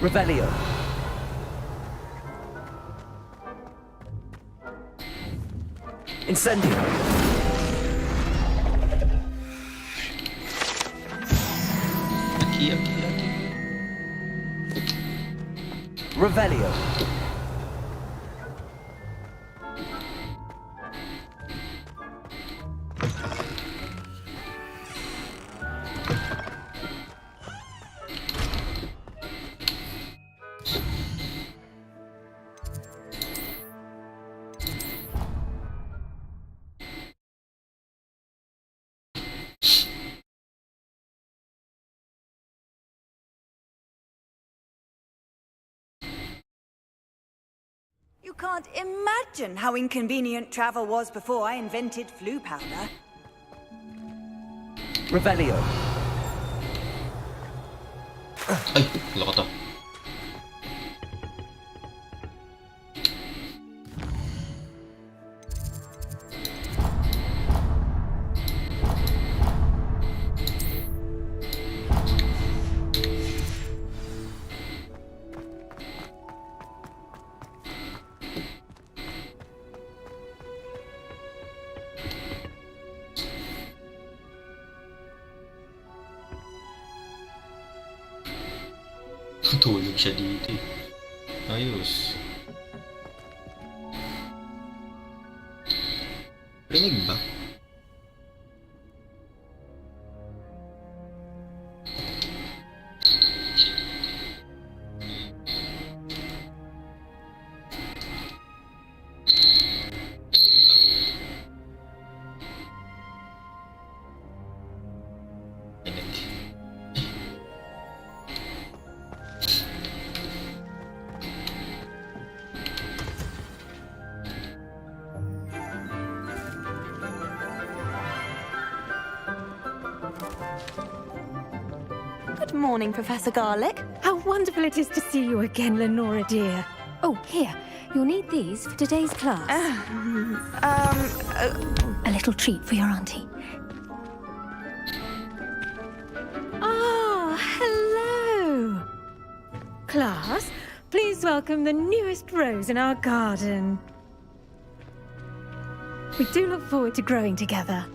Revelio. Incendio. Aqui. Revelio. You can't imagine how inconvenient travel was before I invented flu powder. Revelio. Ay, loko to. Tulog siya dito eh. Ayos. Rinig ba? Good morning, Professor Garlic. How wonderful it is to see you again, Lenora dear. Oh, here. You'll need these for today's class. A little treat for your auntie. Ah, hello. Class, please welcome the newest rose in our garden. We do look forward to growing together.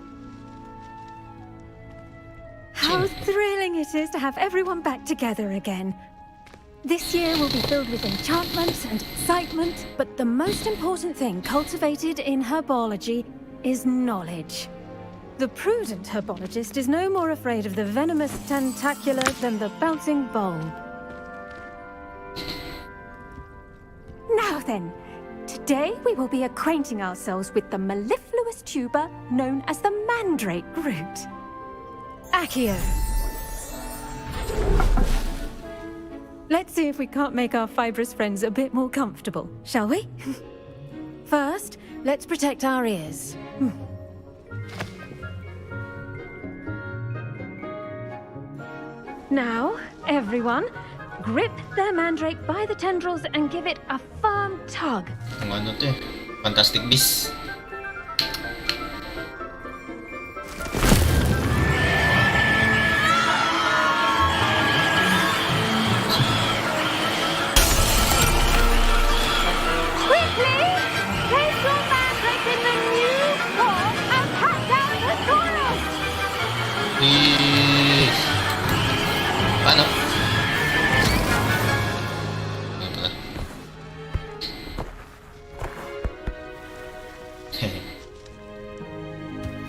How thrilling it is to have everyone back together again. This year will be filled with enchantment and excitement, but the most important thing cultivated in herbology is knowledge. The prudent herbologist is no more afraid of the venomous tentacular than the bouncing bulb. Now then, today we will be acquainting ourselves with the mellifluous tuber known as the mandrake root. Accio. Let's see if we can't make our fibrous friends a bit more comfortable, shall we? First, let's protect our ears. Now, everyone, grip their mandrake by the tendrils and give it a firm tug. Ang ano to eh. Fantastic Beasts. Please. Paano?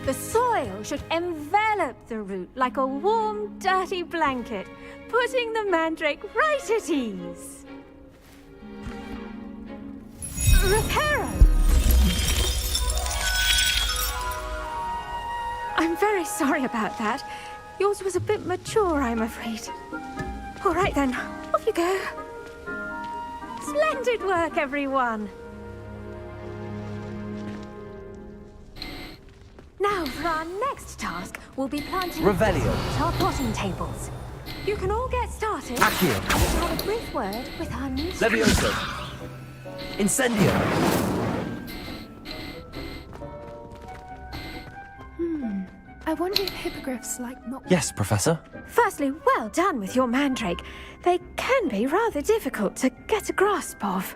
The soil should envelop the root like a warm, dirty blanket, putting the mandrake right at ease. Reparo! I'm very sorry about that. Yours was a bit mature, I'm afraid. All right then, off you go. Splendid work, everyone. Now, for our next task, we'll be planting Revelio. our potting tables. You can all get started. Accio. I will have a brief word with our new Levioso. Incendio. I wonder if hippogriffs like not. Yes, Professor. Firstly, well done with your mandrake. They can be rather difficult to get a grasp of.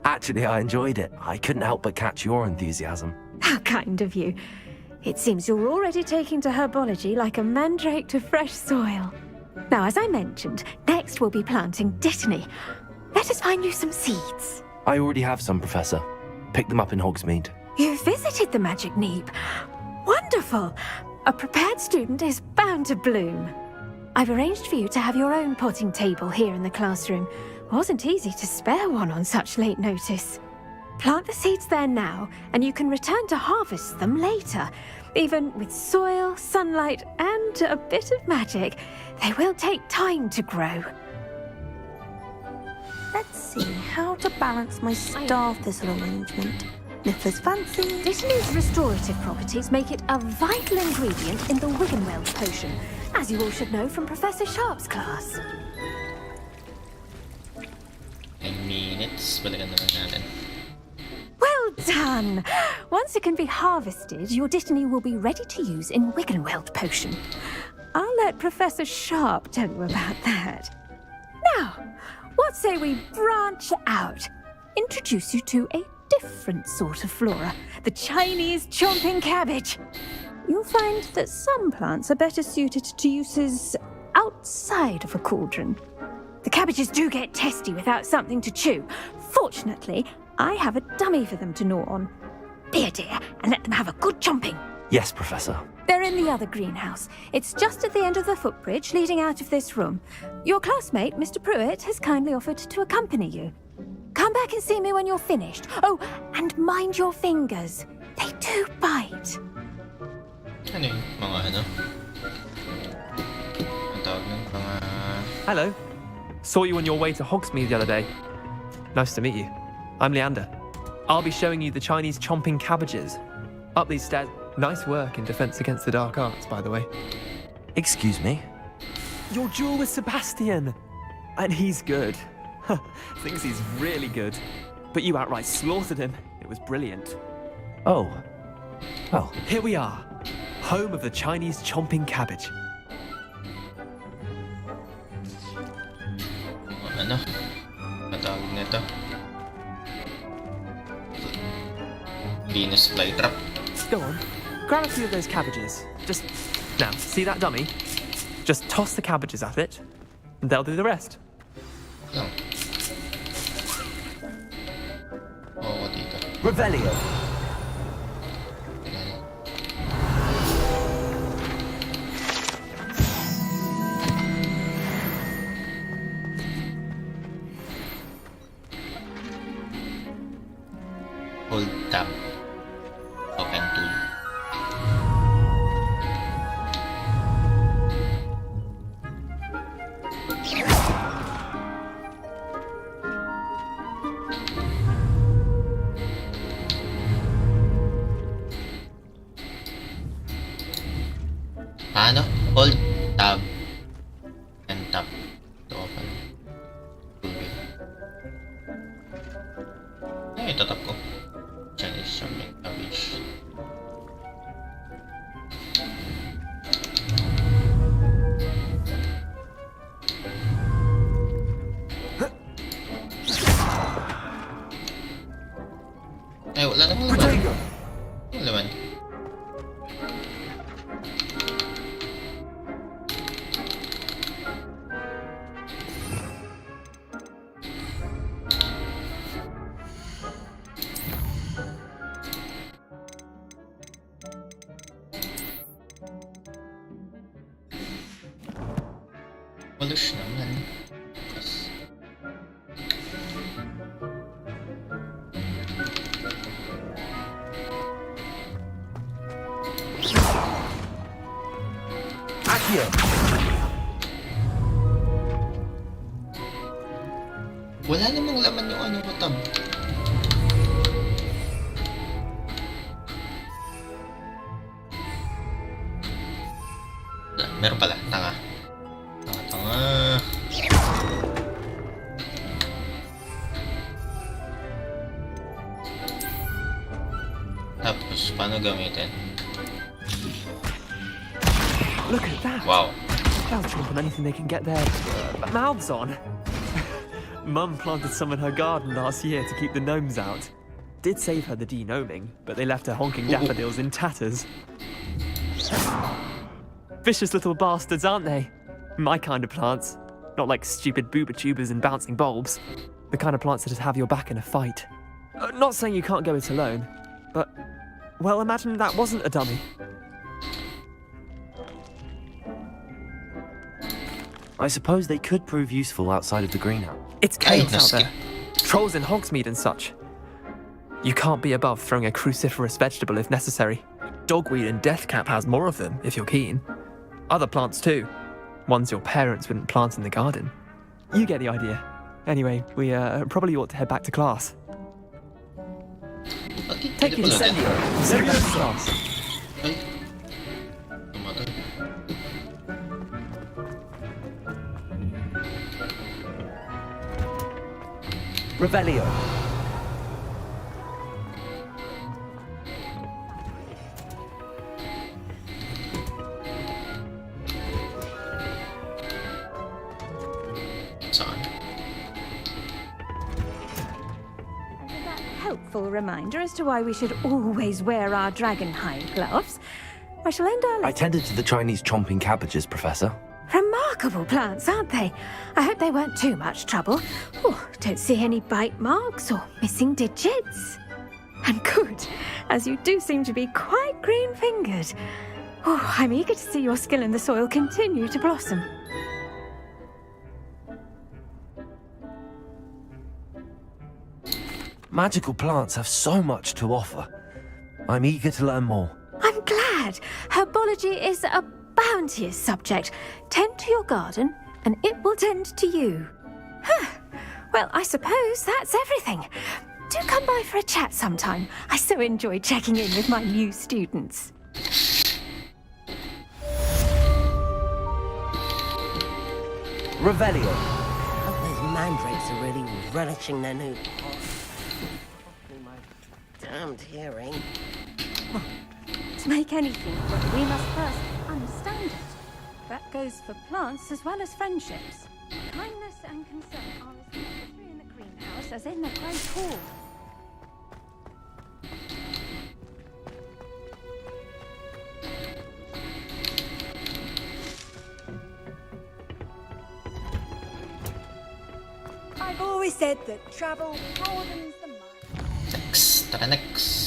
Actually, I enjoyed it. I couldn't help but catch your enthusiasm. How kind of you. It seems you're already taking to herbology like a mandrake to fresh soil. Now, as I mentioned, next we'll be planting dittany. Let us find you some seeds. I already have some, Professor. Picked them up in Hogsmeade. You visited the Magic Neep. Wonderful. A prepared student is bound to bloom. I've arranged for you to have your own potting table here in the classroom. Wasn't easy to spare one on such late notice. Plant the seeds there now, and you can return to harvest them later. Even with soil, sunlight, and a bit of magic, they will take time to grow. Let's see how to balance my star thistle arrangement. Niffler's fancy. Dittany's restorative properties make it a vital ingredient in the Wiggenweld potion, as you all should know from Professor Sharp's class. 9 minutes. Balikan naman natin. Well done! Once it can be harvested, your dittany will be ready to use in Wiggenweld potion. I'll let Professor Sharp tell you about that. Now, what say we branch out? Introduce you to a different sort of flora, the Chinese chomping cabbage. You'll find that some plants are better suited to uses outside of a cauldron. The cabbages do get testy without something to chew. Fortunately, I have a dummy for them to gnaw on. Be a dear and let them have a good chomping. Yes, Professor. They're in the other greenhouse. It's just at the end of the footbridge leading out of this room. Your classmate, Mr. Pruitt, has kindly offered to accompany you. Come back and see me when you're finished. Oh, and mind your fingers. They do bite. Ano yung mga ano? Ang tawag nun? Mga... Hello. Saw you on your way to Hogsmeade the other day. Nice to meet you. I'm Leander. I'll be showing you the Chinese chomping cabbages. Up these stairs. Nice work in Defense Against the Dark Arts, by the way. Excuse me? Your duel with Sebastian. And he's good. Thinks he's really good. But you outright slaughtered him. It was brilliant. Oh. Well, Here we are. Home of the Chinese chomping cabbage. Ano? Ang tawag nito? Venus flytrap. Go on. Grab a few of those cabbages. Just... Now, see that dummy? Just toss the cabbages at it, and they'll do the rest. Lang. Oo, dito. Revelio. Hold tab. Open tool. Paano? Hold tab and tap to open. Google. Ay, tatap ko. Chinese chomping cabbage. Ay, wala namang laman. Protego. Walang laman. Walush naman. Yes. Accio. Wala namang laman yung ano ko tab. Meron pala. Tanga. Tanga. Tapos, paano gamitin? Look at that. Wow. They'll chomp on anything they can get their mouths on. Mum planted some in her garden last year to keep the gnomes out. Did save her the de-gnoming, but they left her honking daffodils in tatters. Vicious little bastards, aren't they? My kind of plants. Not like stupid booba tubers and bouncing bulbs. The kind of plants that just have your back in a fight. Not saying you can't go it alone, but, well, imagine that wasn't a dummy. I suppose they could prove useful outside of the greenhouse. It's chaos out naski. there. Trolls in Hogsmeade and such. You can't be above throwing a cruciferous vegetable if necessary. Dogweed and deathcap has more of them, if you're keen. Other plants too. Ones your parents wouldn't plant in the garden. You get the idea. Anyway, we probably ought to head back to class. Okay, Take your incendio. Serious class. Ay. Tumatay. Revelio. Saan? That helpful reminder as to why we should always wear our dragon hide gloves. I shall end our I lesson. tended to the Chinese chomping cabbages, Professor. Remarkable plants, aren't they? I hope they weren't too much trouble. Oh, don't see any bite marks or missing digits. And good, as you do seem to be quite green-fingered. Oh, I'm eager to see your skill in the soil continue to blossom. Magical plants have so much to offer. I'm eager to learn more. I'm glad. Herbology is a bounteous subject. Tend to your garden, and it will tend to you. Huh. Well, I suppose that's everything. Do come by for a chat sometime. I so enjoy checking in with my new students. Revelio. Those mandrakes are really relishing their new... My damned hearing. To make anything good, we must first understand it. That goes for plants as well as friendships. Kindness and concern are as necessary in the greenhouse as in the Great Hall. I've always said that travel broadens the mind. Next. Tara, next.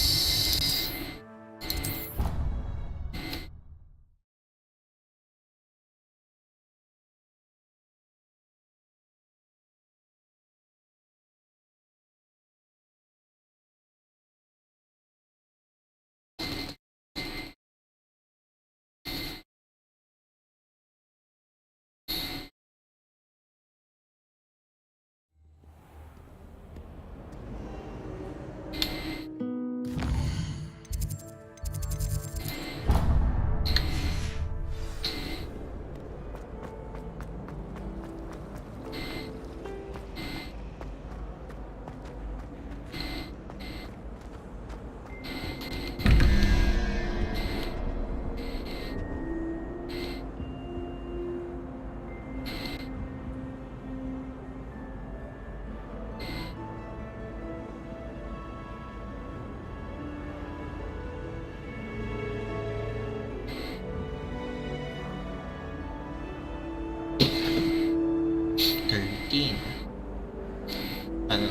Ano?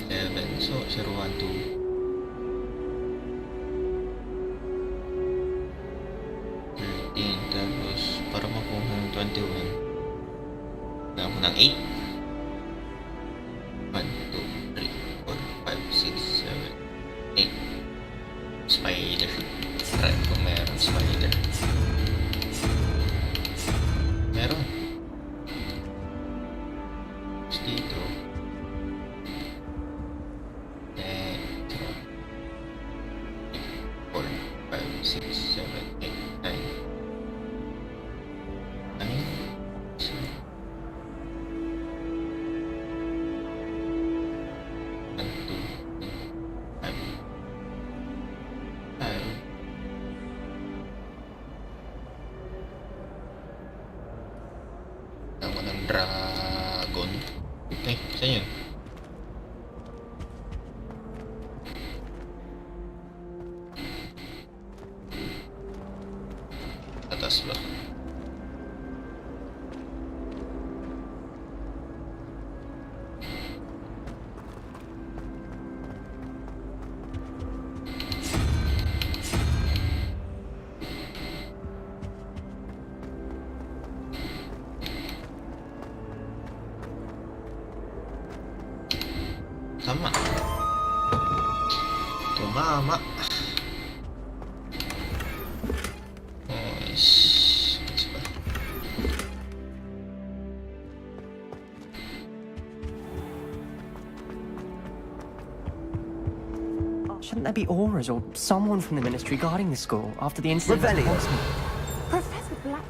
11. So, 0, 1, 2. 13. Tapos, para makuha ng 21. Kailangan ko ng 8. 1, 2, 3, 4, 5, 6, 7, 8. Spider. Try kung meron spider. Meron. Tapos dito. 4, 5, 6, 7, 8, 9. Dragon. Saan yun? Atas ba? Tama. Tumama. Nice. Nice ba? Shouldn't there be auras or someone from the ministry guarding the school after the incident? Revelio. Professor Black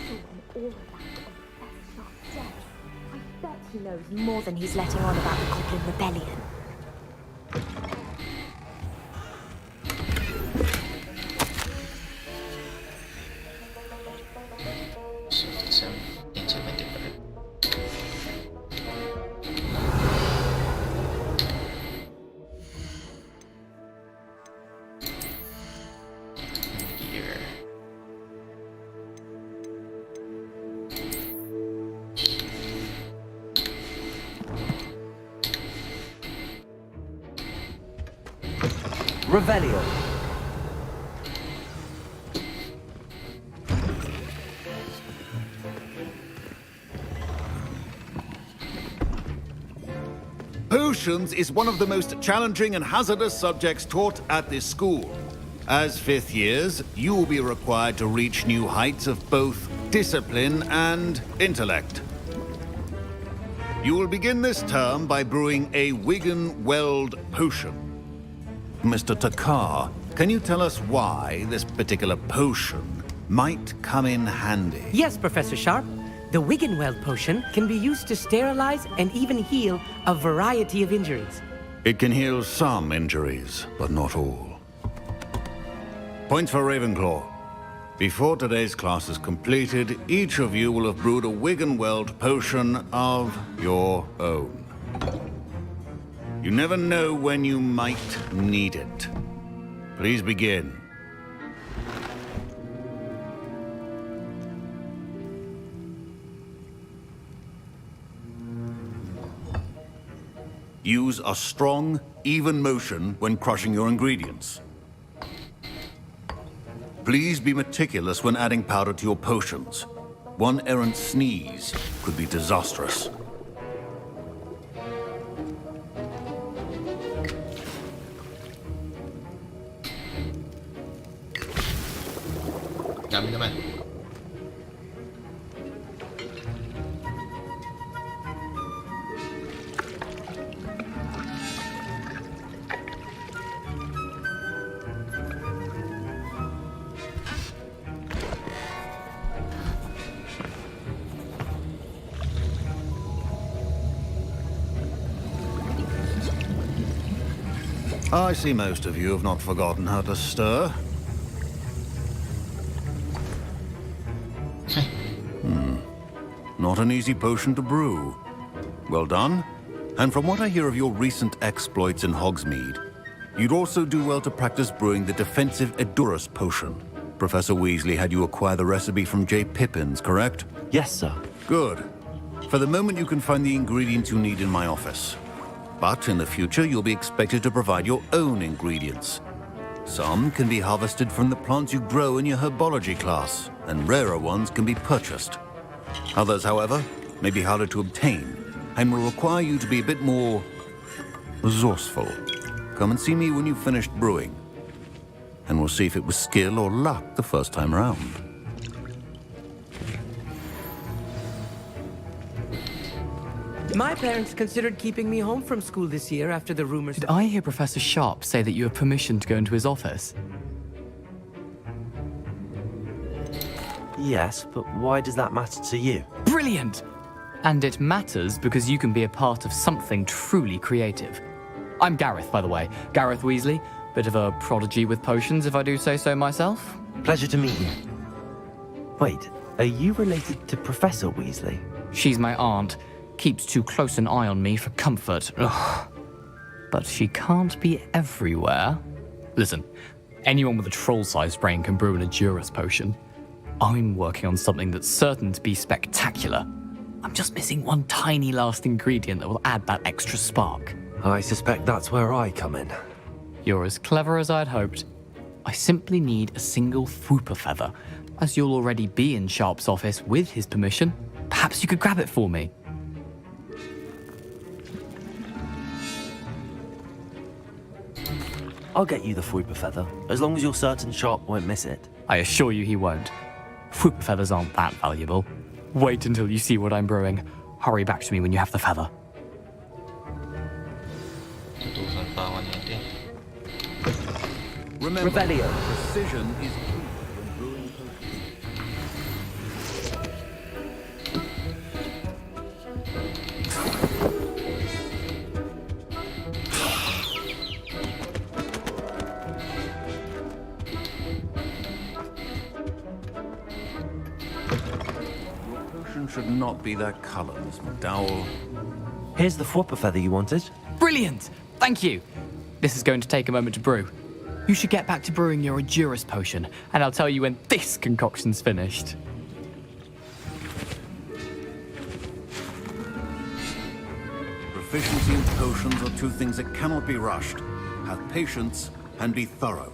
saw all of that on Professor Sharp's desk. I bet he knows more than he's letting on about the Goblin Rebellion. So, it's 1770 pa rin. Here. Revelio. Potions is one of the most challenging and hazardous subjects taught at this school. As fifth years, you will be required to reach new heights of both discipline and intellect. You will begin this term by brewing a Wigan Weld potion. Mr. Takar, can you tell us why this particular potion might come in handy? Yes, Professor Sharp. The Wiggenweld potion can be used to sterilize and even heal a variety of injuries. It can heal some injuries, but not all. Points for Ravenclaw. Before today's class is completed, each of you will have brewed a Wiggenweld potion of your own. You never know when you might need it. Please begin. Use a strong, even motion when crushing your ingredients. Please be meticulous when adding powder to your potions. One errant sneeze could be disastrous. Dami naman. I see most of you have not forgotten how to stir. Not an easy potion to brew. Well done. And from what I hear of your recent exploits in Hogsmeade, you'd also do well to practice brewing the defensive Edurus potion. Professor Weasley had you acquire the recipe from J. Pippins, correct? Yes, sir. Good. For the moment, you can find the ingredients you need in my office. But in the future, you'll be expected to provide your own ingredients. Some can be harvested from the plants you grow in your herbology class, and rarer ones can be purchased. Others, however, may be harder to obtain, and will require you to be a bit more resourceful. Come and see me when you've finished brewing, and we'll see if it was skill or luck the first time round. My parents considered keeping me home from school this year after the rumors. Did I hear Professor Sharp say that you have permission to go into his office? Yes, but why does that matter to you? Brilliant! And it matters because you can be a part of something truly creative. I'm Gareth, by the way. Gareth Weasley. Bit of a prodigy with potions, if I do say so myself. Pleasure to meet you. Wait, are you related to Professor Weasley? She's my aunt. Keeps too close an eye on me for comfort. Ugh. But she can't be everywhere. Listen, anyone with a troll-sized brain can brew an Endurance potion. I'm working on something that's certain to be spectacular. I'm just missing one tiny last ingredient that will add that extra spark. I suspect that's where I come in. You're as clever as I'd hoped. I simply need a single Fwooper feather. As you'll already be in Sharp's office with his permission, perhaps you could grab it for me. I'll get you the Fwooper feather, as long as you're certain Sharp won't miss it. I assure you he won't. Fwooper feathers aren't that valuable. Wait until you see what I'm brewing. Hurry back to me when you have the feather. Tutusan pa ako nito eh. Remember, Revelio. precision is key when brewing potions. Your potion should not be that color, Miss McDowell. Here's the Fwooper feather you wanted. Brilliant! Thank you! This is going to take a moment to brew. You should get back to brewing your Endurance potion, and I'll tell you when this concoction's finished. Proficiency in potions are two things that cannot be rushed. Have patience and be thorough.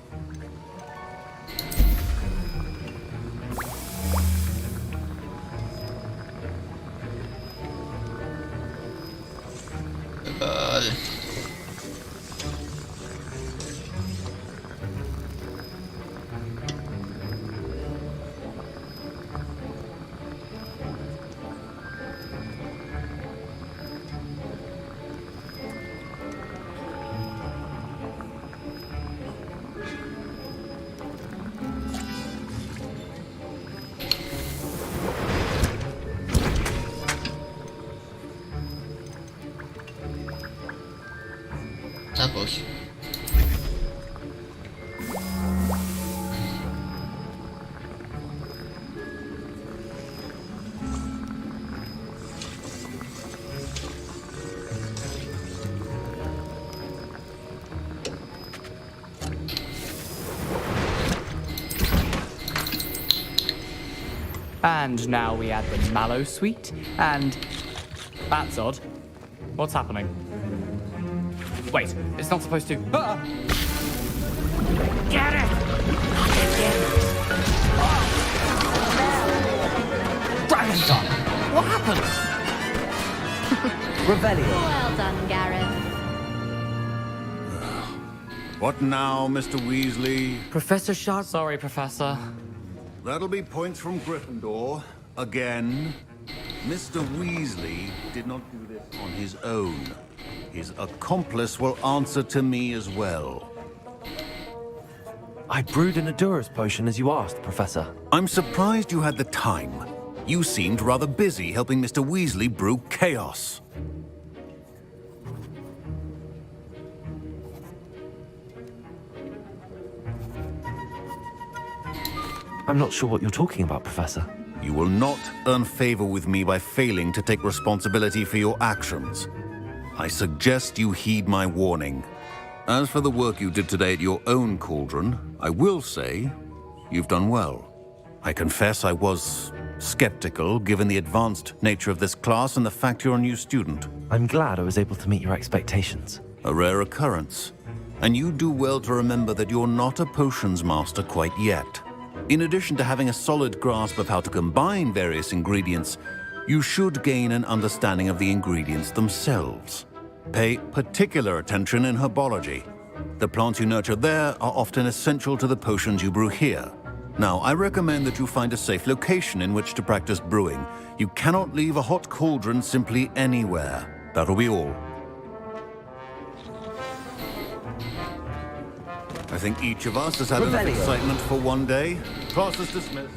Tapos, And now we add the mallow sweet, and... That's odd. What's happening? Wait, it's not supposed to... Ah! Get it! Dragon's on! What happened? Revelio. Well done, Gareth. What now, Mr. Weasley? Professor Sharp. Sorry, Professor. That'll be points from Gryffindor. Again. Mr. Weasley did not do this on his own. His accomplice will answer to me as well. I brewed an Endurance potion as you asked, Professor. I'm surprised you had the time. You seemed rather busy helping Mr. Weasley brew chaos. I'm not sure what you're talking about, Professor. You will not earn favor with me by failing to take responsibility for your actions. I suggest you heed my warning. As for the work you did today at your own cauldron, I will say you've done well. I confess I was skeptical given the advanced nature of this class and the fact you're a new student. I'm glad I was able to meet your expectations. A rare occurrence. And you do well to remember that you're not a potions master quite yet. In addition to having a solid grasp of how to combine various ingredients, you should gain an understanding of the ingredients themselves. Pay particular attention in herbology. The plants you nurture there are often essential to the potions you brew here. Now, I recommend that you find a safe location in which to practice brewing. You cannot leave a hot cauldron simply anywhere. That'll be all. I think each of us has had enough excitement for one day. Class is dismissed.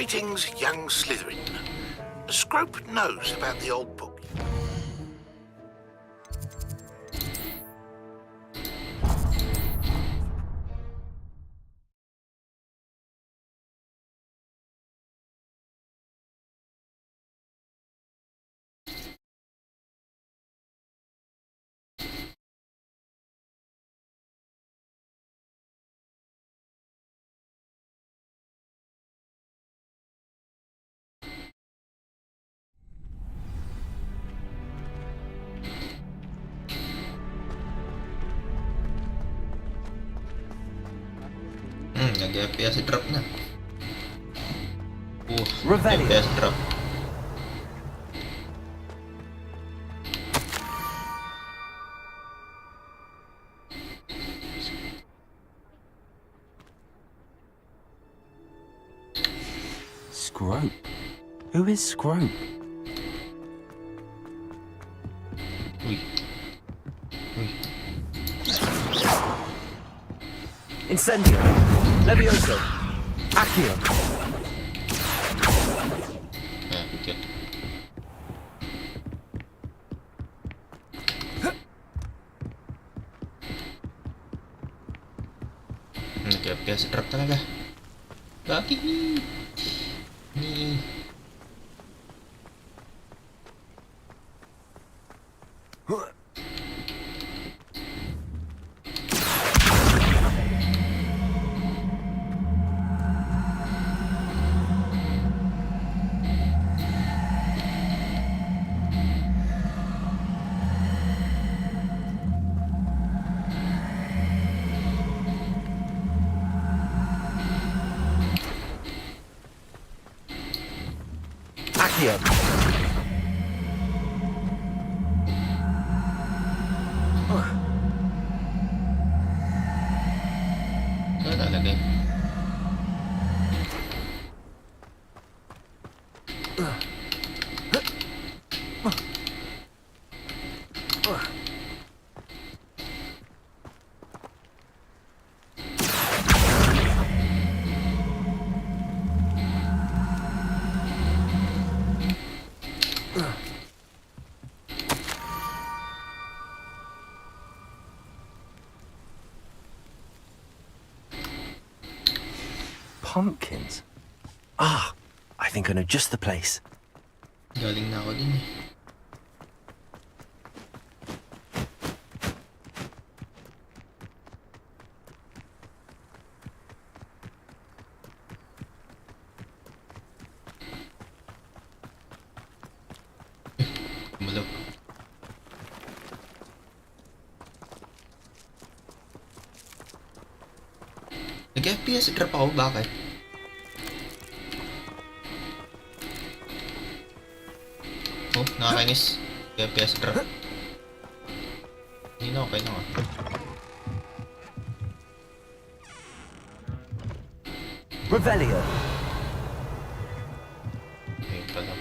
Greetings, young Slytherin. Scrope knows about the old book. Nag-FPS drop na. Revelio. FPS drop. Scrope? Who is Scrope? Incendio. Levioso. Accio. Pikir. Nag-FPS drop talaga. Bakit ni? Accio. Talaga. Pumpkins? Ah, I think I know just the place. Galing na ako din eh. Bulog. Nag-FPS drop ako, bakit? Oh, nakakainis. FPS drop. Hindi na okay na nga. Revelio. Ayun pala.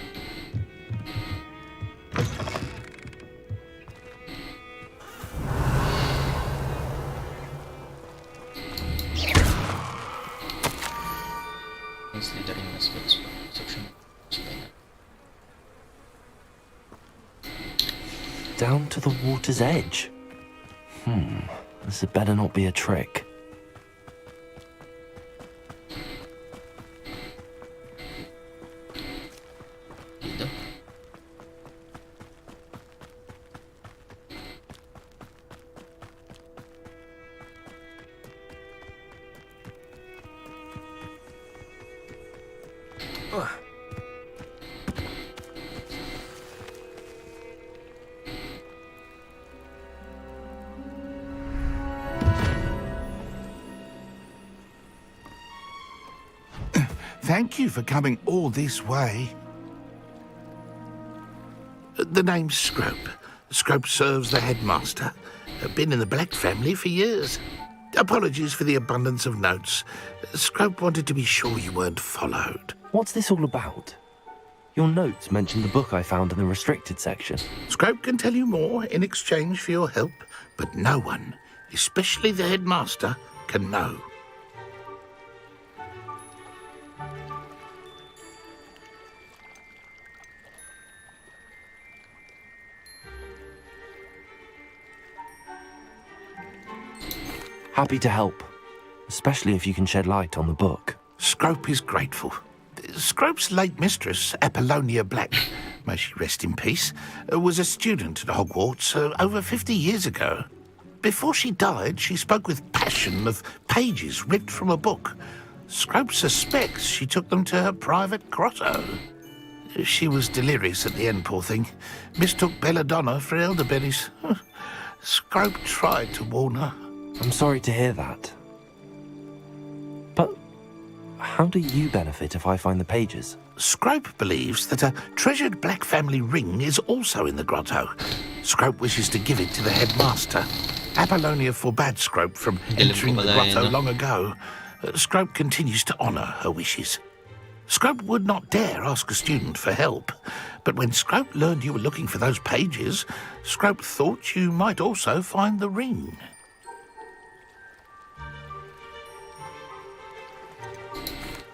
Yung Slytherin aspects pa. Section. Down to the water's edge. This had better not be a trick. Dito. Thank you for coming all this way. The name's Scrope. Scrope serves the headmaster. Been in the Black family for years. Apologies for the abundance of notes. Scrope wanted to be sure you weren't followed. What's this all about? Your notes mentioned the book I found in the restricted section. Scrope can tell you more in exchange for your help, but no one, especially the headmaster, can know. Happy to help, especially if you can shed light on the book. Scrope is grateful. Scrope's late mistress, Apollonia Black, may she rest in peace, was a student at Hogwarts over 50 years ago. Before she died, she spoke with passion of pages ripped from a book. Scrope suspects she took them to her private grotto. She was delirious at the end, poor thing. Mistook belladonna for elderberries. Scrope tried to warn her. I'm sorry to hear that. But how do you benefit if I find the pages? Scrope believes that a treasured Black family ring is also in the grotto. Scrope wishes to give it to the headmaster. Apollonia forbade Scrope from entering the grotto long ago. Scrope continues to honour her wishes. Scrope would not dare ask a student for help, but when Scrope learned you were looking for those pages, Scrope thought you might also find the ring.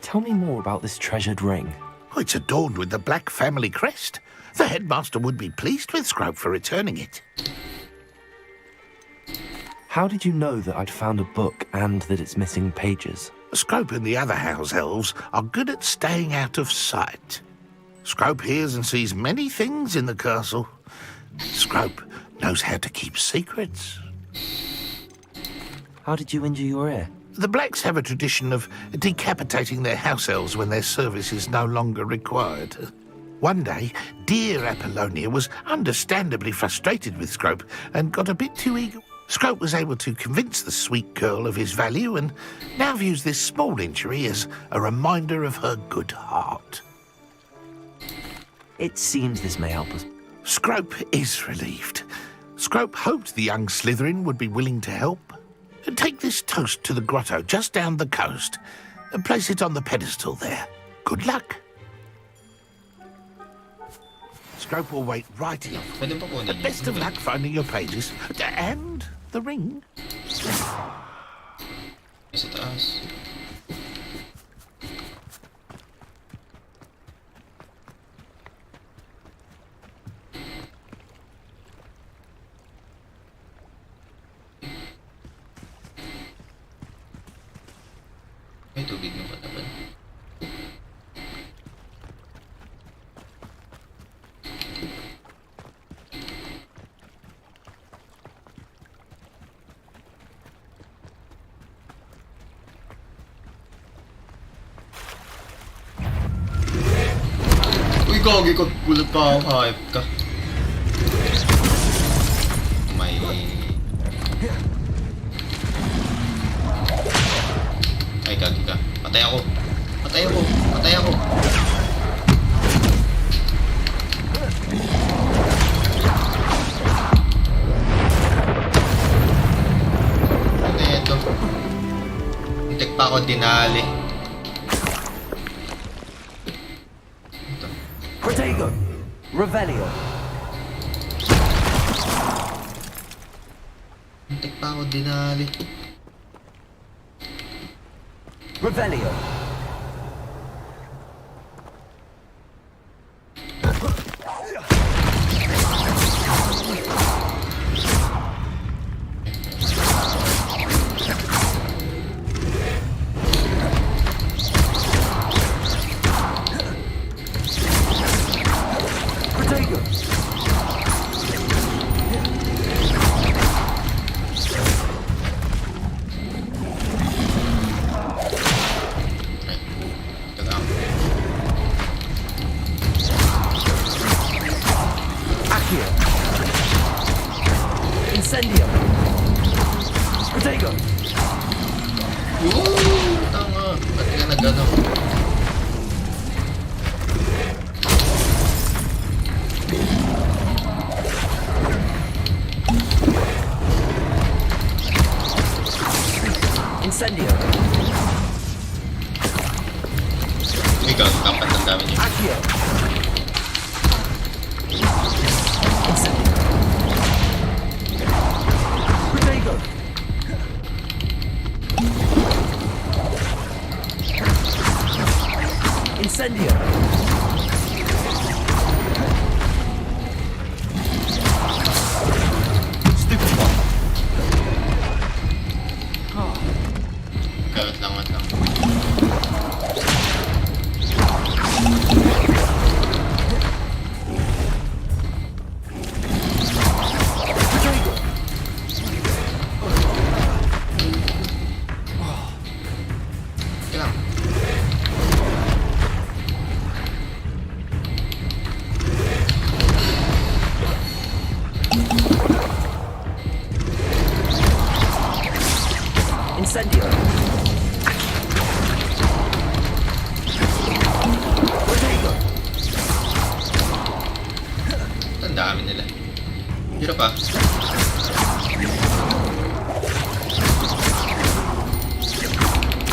Tell me more about this treasured ring. Oh, it's adorned with the Black family crest. The headmaster would be pleased with Scrope for returning it. How did you know that I'd found a book and that it's missing pages? Scrope and the other house elves are good at staying out of sight. Scrope hears and sees many things in the castle. Scrope knows how to keep secrets. How did you injure your ear? The Blacks have a tradition of decapitating their house elves when their service is no longer required. One day, dear Apollonia was understandably frustrated with Scrope and got a bit too eager. Scrope was able to convince the sweet girl of his value and now views this small injury as a reminder of her good heart. It seems this may help us. Scrope is relieved. Scrope hoped the young Slytherin would be willing to help. Take this toast to the grotto just down the coast and place it on the pedestal there. Good luck. Scrope will wait right here. Best of luck finding your pages and the ring. Sa taas. May tubig ng kataban. Uy, gagi ko. Gulat pa ako, hype ka. May... Ay, gagi ka. Patay ako. Patay ako. Patay ako. Ano ito? Hintik pa ako dinali. Protego! Revelio! Hintik pa ako dinali. Revelio! Protego! Accio! Incendio! Protego! Tama. Ba't ka nag-ano? Incendio! Uy, gagagampat ang dami niya. Accio! Protego! Incendio. Rodrigo. Ang dami nila. Hirap ah.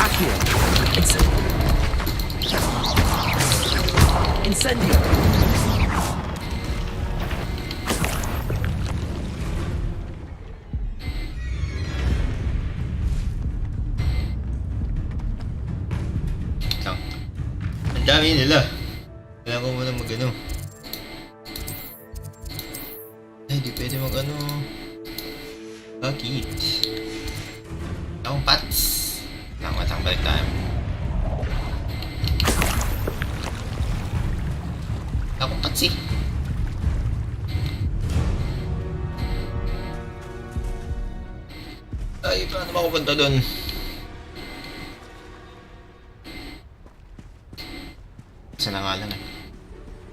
Accio. Incendio. Ang dami nila. Kailangan ko muna mag-ano. Ay, di pwede mag-ano. Bakit? Akong pats. Matang balik tayo. Akong pats eh. Ay, paano makupunta doon? Isa na nga lang eh.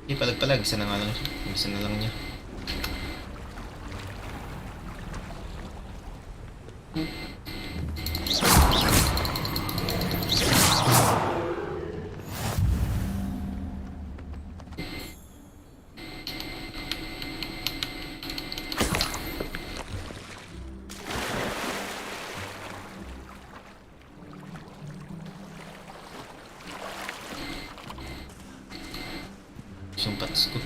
Hindi palag-palag, isa na nga lang siya. Isa na lang niya. Sumpats ko.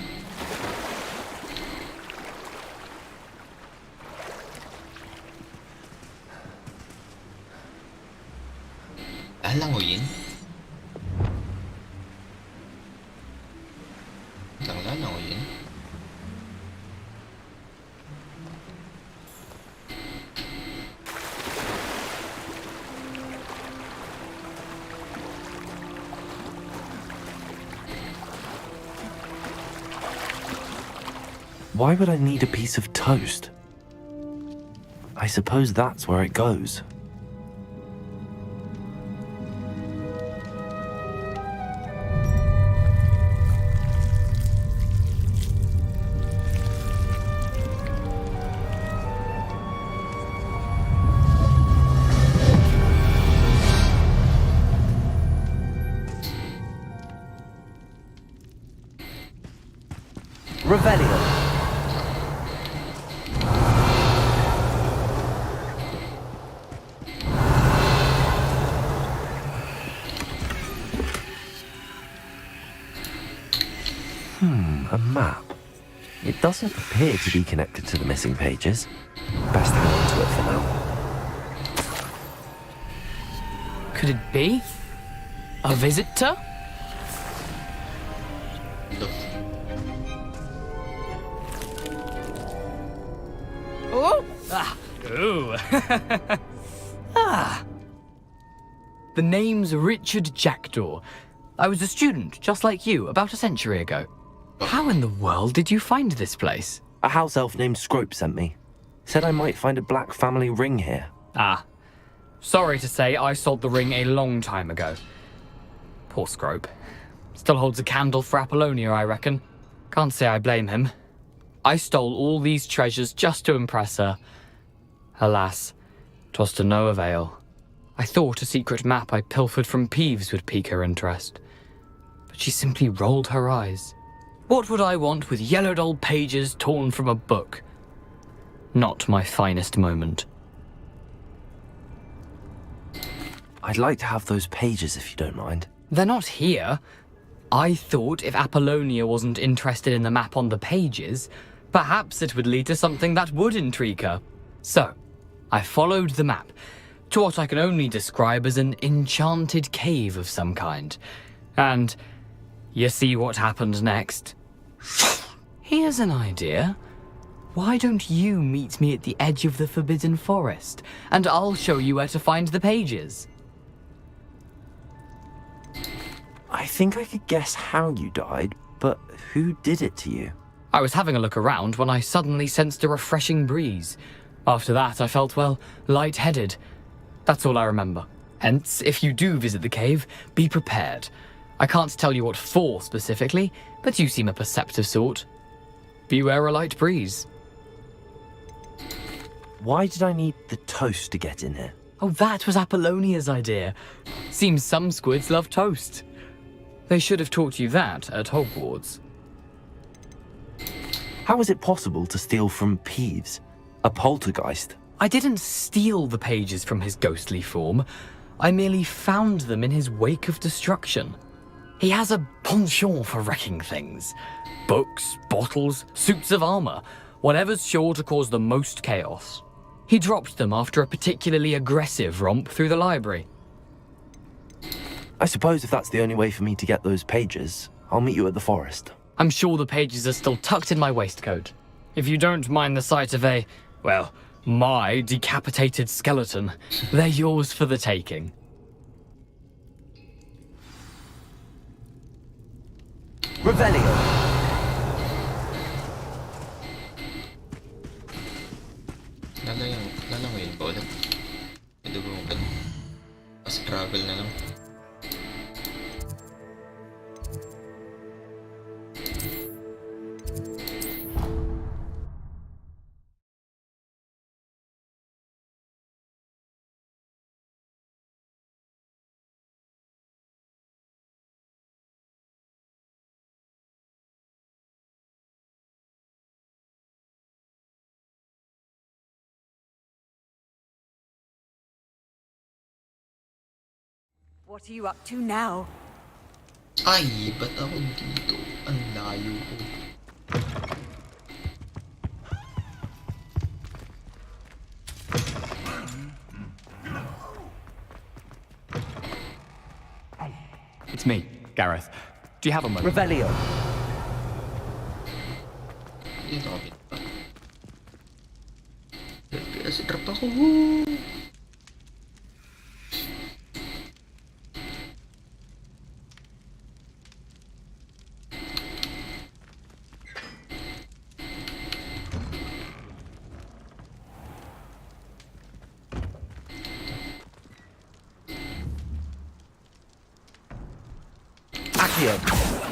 Lalangoyin? Lalangoyin? Why would I need a piece of toast? I suppose that's where it goes. Revelio. A map. It doesn't appear to be connected to the missing pages. Best hang on to it for now. Could it be? A visitor? Oh! Ah! Ooh! Ah! The name's Richard Jackdaw. I was a student, just like you, about a century ago. How in the world did you find this place? A house elf named Scrope sent me. Said I might find a black family ring here. Ah. Sorry to say, I sold the ring a long time ago. Poor Scrope. Still holds a candle for Apollonia, I reckon. Can't say I blame him. I stole all these treasures just to impress her. Alas, 'twas to no avail. I thought a secret map I pilfered from Peeves would pique her interest. But she simply rolled her eyes. What would I want with yellowed old pages torn from a book? Not my finest moment. I'd like to have those pages if you don't mind. They're not here. I thought if Apollonia wasn't interested in the map on the pages, perhaps it would lead to something that would intrigue her. So, I followed the map to what I can only describe as an enchanted cave of some kind. And you see what happened next? Here's an idea. Why don't you meet me at the edge of the Forbidden Forest, and I'll show you where to find the pages? I think I could guess how you died, but who did it to you? I was having a look around when I suddenly sensed a refreshing breeze. After that, I felt, well, lightheaded. That's all I remember. Hence, if you do visit the cave, be prepared. I can't tell you what for specifically, but you seem a perceptive sort. Beware a light breeze. Why did I need the toast to get in here? Oh, that was Apollonia's idea. Seems some squids love toast. They should have taught you that at Hogwarts. How is it possible to steal from Peeves, a poltergeist? I didn't steal the pages from his ghostly form. I merely found them in his wake of destruction. He has a penchant for wrecking things. Books, bottles, suits of armor, whatever's sure to cause the most chaos. He dropped them after a particularly aggressive romp through the library. I suppose if that's the only way for me to get those pages, I'll meet you at the forest. I'm sure the pages are still tucked in my waistcoat. If you don't mind the sight of a, well, my decapitated skeleton, they're yours for the taking. Revelio! Lalangoyin ko ulit. Idugong ko. Mas travel na lang. What are you up to now? Ay, ba't ako dito? Ang layo ko. It's me, Gareth. Do you have a moment? Revelio! Dito ako pa. RTX drop ako. Accio!